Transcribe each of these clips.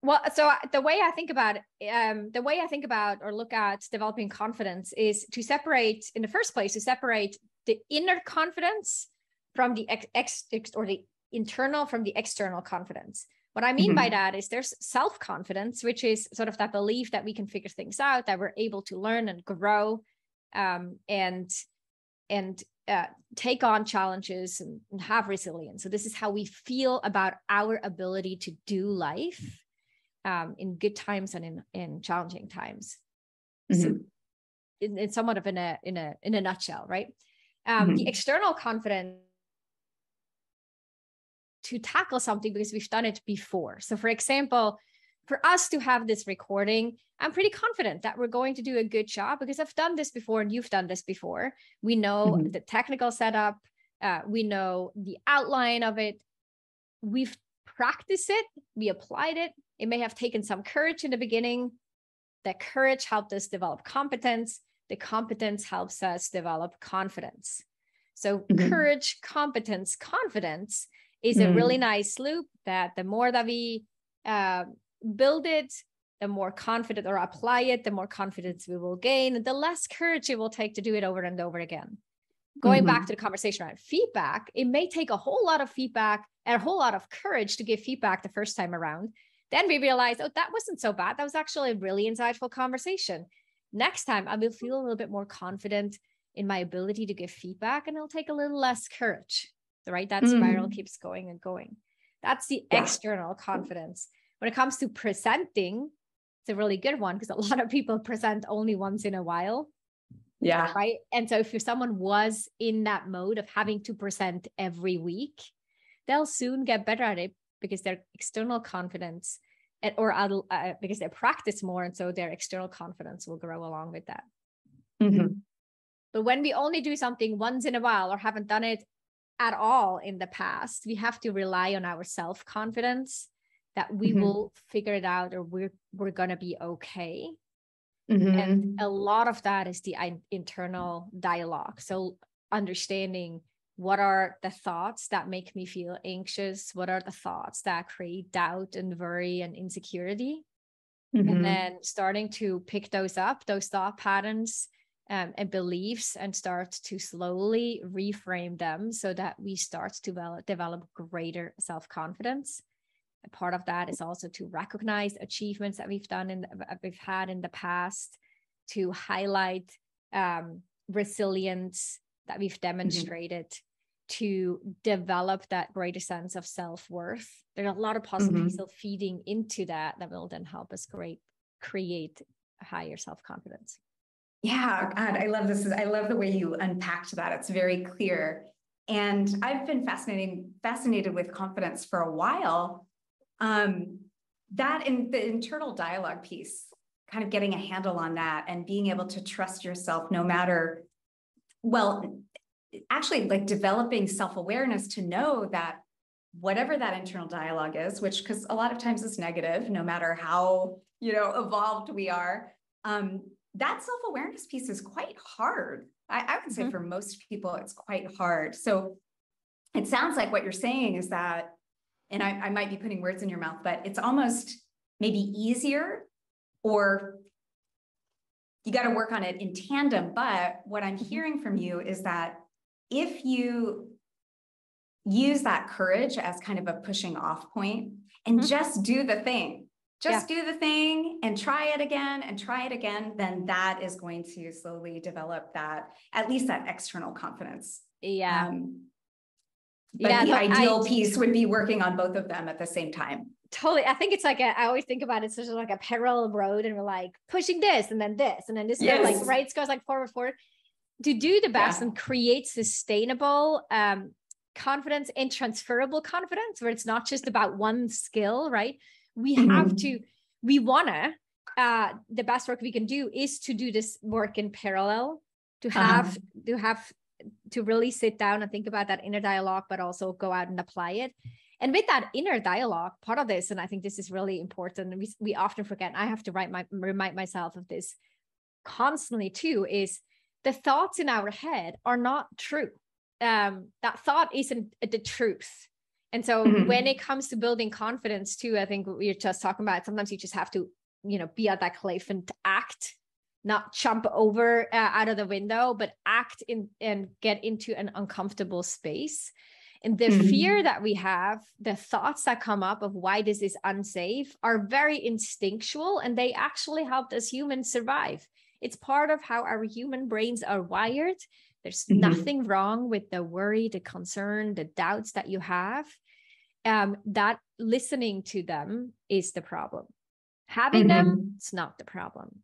Well, so the way I think about or look at developing confidence is to separate, in the first place, to separate the inner confidence from the or the internal from the external confidence. What I mean by that is there's self-confidence, which is sort of that belief that we can figure things out, that we're able to learn and grow, and take on challenges and have resilience. So this is how we feel about our ability to do life. In good times and in challenging times. So in somewhat of in a nutshell, right? The external confidence to tackle something because we've done it before. So for example, for us to have this recording, I'm pretty confident that we're going to do a good job because I've done this before and you've done this before. We know the technical setup. We know the outline of it. We've practiced it. We applied it. It may have taken some courage in the beginning. That courage helped us develop competence. The competence helps us develop confidence. So courage, competence, confidence is a really nice loop that the more that we build it, the more confident or apply it, the more confidence we will gain, and the less courage it will take to do it over and over again. Going back to the conversation around feedback, it may take a whole lot of feedback and a whole lot of courage to give feedback the first time around. Then we realize, oh, that wasn't so bad. That was actually a really insightful conversation. Next time, I will feel a little bit more confident in my ability to give feedback, and it'll take a little less courage, right? That spiral keeps going and going. That's the external confidence. When it comes to presenting, it's a really good one because a lot of people present only once in a while. Yeah. Right. And so if someone was in that mode of having to present every week, they'll soon get better at it because their external confidence because they practice more. And so their external confidence will grow along with that. But when we only do something once in a while or haven't done it at all in the past, we have to rely on our self-confidence that we will figure it out or we're going to be okay. And a lot of that is the internal dialogue. So understanding what are the thoughts that make me feel anxious? What are the thoughts that create doubt and worry and insecurity? And then starting to pick those up, those thought patterns and beliefs, and start to slowly reframe them so that we start to develop greater self-confidence. A part of that is also to recognize achievements that we've had in the past, to highlight resilience that we've demonstrated, to develop that greater sense of self-worth. There are a lot of possibilities of feeding into that will then help us create a higher self-confidence. Yeah, God, I love this. I love the way you unpacked that. It's very clear. And I've been fascinated with confidence for a while. That in the internal dialogue piece, kind of getting a handle on that and being able to trust yourself no matter, actually like developing self-awareness to know that whatever that internal dialogue is, which, because a lot of times it's negative, no matter how, evolved we are, that self-awareness piece is quite hard. I would say for most people, it's quite hard. So it sounds like what you're saying is that, and I might be putting words in your mouth, but it's almost maybe easier, or you got to work on it in tandem. But what I'm hearing from you is that if you use that courage as kind of a pushing off point and just do the thing, do the thing and try it again, then that is going to slowly develop that, at least that external confidence. Yeah. But the ideal piece would be working on both of them at the same time. Totally. I think it's like I always think about it sort of like a parallel road, and we're like pushing this and then this, and then this goes like right, it goes like forward. To do the best and create sustainable confidence and transferable confidence, where it's not just about one skill, right? The best work we can do is to do this work in parallel, to really sit down and think about that inner dialogue, but also go out and apply it. And with that inner dialogue, part of this, and I think this is really important, and we often forget, I have to remind myself of this constantly too, is the thoughts in our head are not true. That thought isn't the truth. And so Mhm. when it comes to building confidence too, I think we were just talking about, sometimes you just have to, be at that cliff and act, not jump over out of the window, but act in and get into an uncomfortable space. And the Mhm. fear that we have, the thoughts that come up of why this is unsafe, are very instinctual, and they actually help us humans survive. It's part of how our human brains are wired. There's Mhm. nothing wrong with the worry, the concern, the doubts that you have. That listening to them is the problem. Having them, it's not the problem.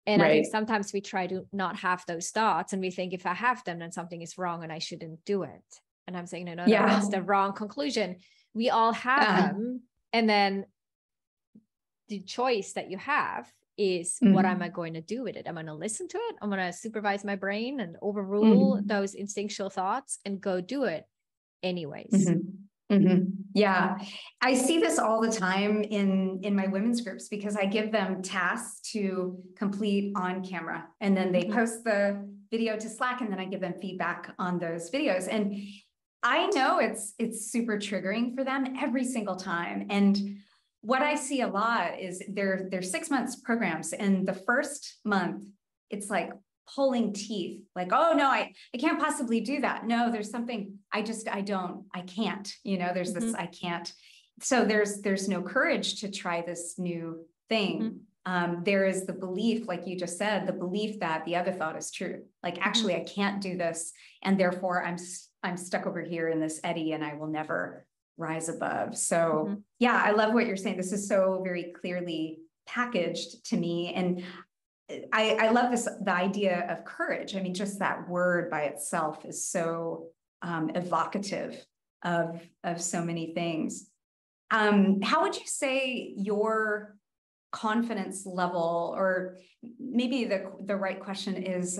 And I think Right. sometimes we try to not have those thoughts, and we think if I have them, then something is wrong and I shouldn't do it. And I'm saying, no, Yeah. that's the wrong conclusion. We all have them. And then the choice that you have is, what am I going to do with it? I'm going to listen to it. I'm going to supervise my brain and overrule those instinctual thoughts and go do it anyways. Yeah, I see this all the time in my women's groups, because I give them tasks to complete on camera, and then they post the video to Slack, and then I give them feedback on those videos. And I know it's super triggering for them every single time. And what I see a lot is they're 6 months programs, and the first month it's like pulling teeth, like, oh no, I can't possibly do that. No, there's something, I can't, there's this, I can't. So there's no courage to try this new thing. There is the belief, like you just said, the belief that the other thought is true. Like, actually, I can't do this, and therefore I'm stuck over here in this eddy, and I will never rise above. So yeah, I love what you're saying. This is so very clearly packaged to me. And I love the idea of courage. I mean, just that word by itself is so evocative of so many things. How would you say your confidence level, or maybe the right question is,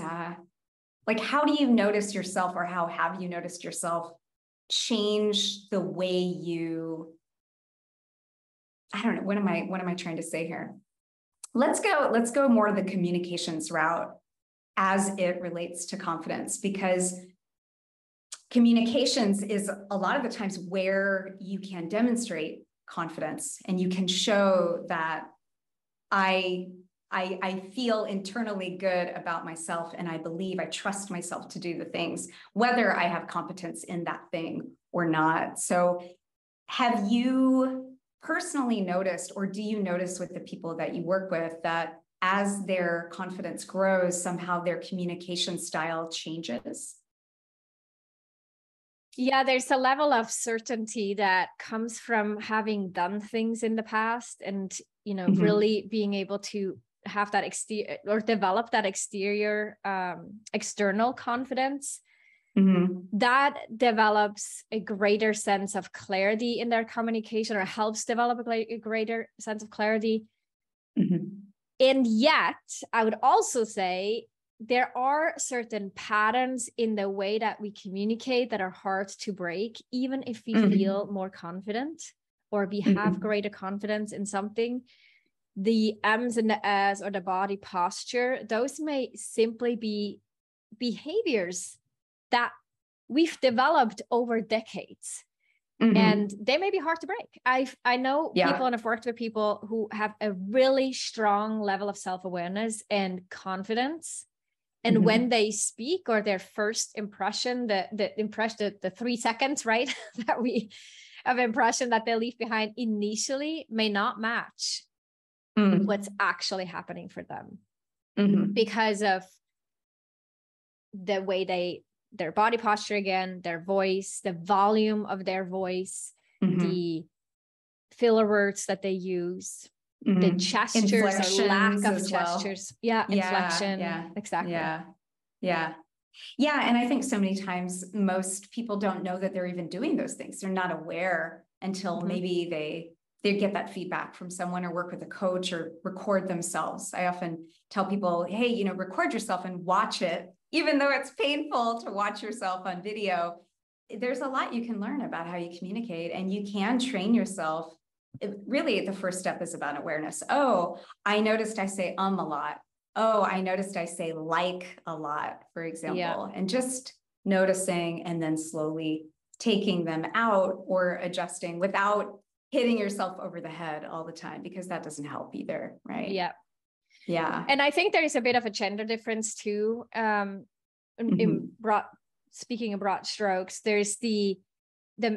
like, how do you notice yourself, or how have you noticed yourself change the way you, I don't know, what am I trying to say here? Let's go more the communications route as it relates to confidence, because communications is a lot of the times where you can demonstrate confidence, and you can show that I feel internally good about myself, and I trust myself to do the things, whether I have competence in that thing or not. So have you personally noticed, or do you notice with the people that you work with, that as their confidence grows, somehow their communication style changes? Yeah, there's a level of certainty that comes from having done things in the past, and, really being able to have that exterior, or develop that external confidence. That develops a greater sense of clarity in their communication, or helps develop a greater sense of clarity. And yet, I would also say there are certain patterns in the way that we communicate that are hard to break, even if we feel more confident, or we have greater confidence in something. The M's and the S's, or the body posture, those may simply be behaviors that we've developed over decades. And they may be hard to break. I know people, and I've worked with people who have a really strong level of self-awareness and confidence. And when they speak, or their first impression, the 3 seconds, right, that we of impression that they leave behind initially may not match what's actually happening for them, because of the way their body posture, again, their voice, the volume of their voice, the filler words that they use, the gestures or lack of gestures. Inflection. Exactly. Yeah. And I think so many times most people don't know that they're even doing those things. They're not aware until maybe they get that feedback from someone, or work with a coach, or record themselves. I often tell people, hey, record yourself and watch it. Even though it's painful to watch yourself on video, there's a lot you can learn about how you communicate, and you can train yourself. Really, the first step is about awareness. Oh, I noticed I say a lot. Oh, I noticed I say like a lot, for example, and just noticing, and then slowly taking them out or adjusting without hitting yourself over the head all the time, because that doesn't help either, right? Yeah. Yeah. And I think there is a bit of a gender difference too. Speaking of broad strokes, there's the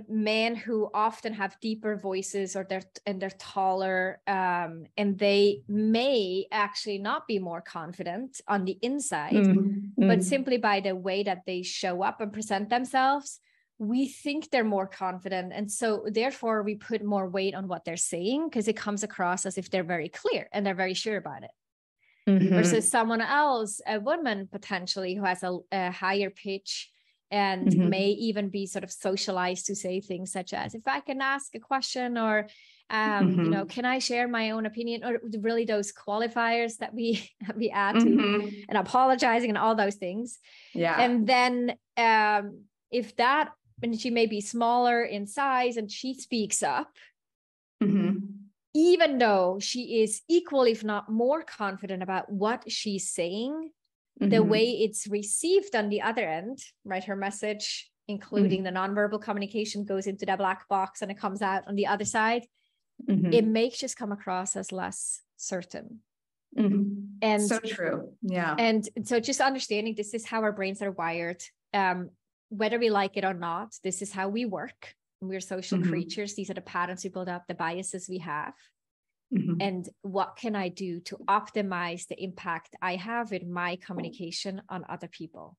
men who often have deeper voices, or they're taller, and they may actually not be more confident on the inside, but simply by the way that they show up and present themselves, we think they're more confident. And so therefore we put more weight on what they're saying, because it comes across as if they're very clear and they're very sure about it. Versus someone else, a woman potentially, who has a higher pitch and may even be sort of socialized to say things such as, if I can ask a question, or you know, can I share my own opinion, or really those qualifiers that we add to, and apologizing and all those things. Yeah. And then if that, and she may be smaller in size, and she speaks up, even though she is equally, if not more, confident about what she's saying, the way it's received on the other end, right? Her message, including the nonverbal communication, goes into that black box and it comes out on the other side. It may just come across as less certain. And so true. Yeah. And so just understanding this is how our brains are wired. Whether we like it or not, this is how we work. We're social creatures. These are the patterns we build up, the biases we have. And what can I do to optimize the impact I have in my communication on other people?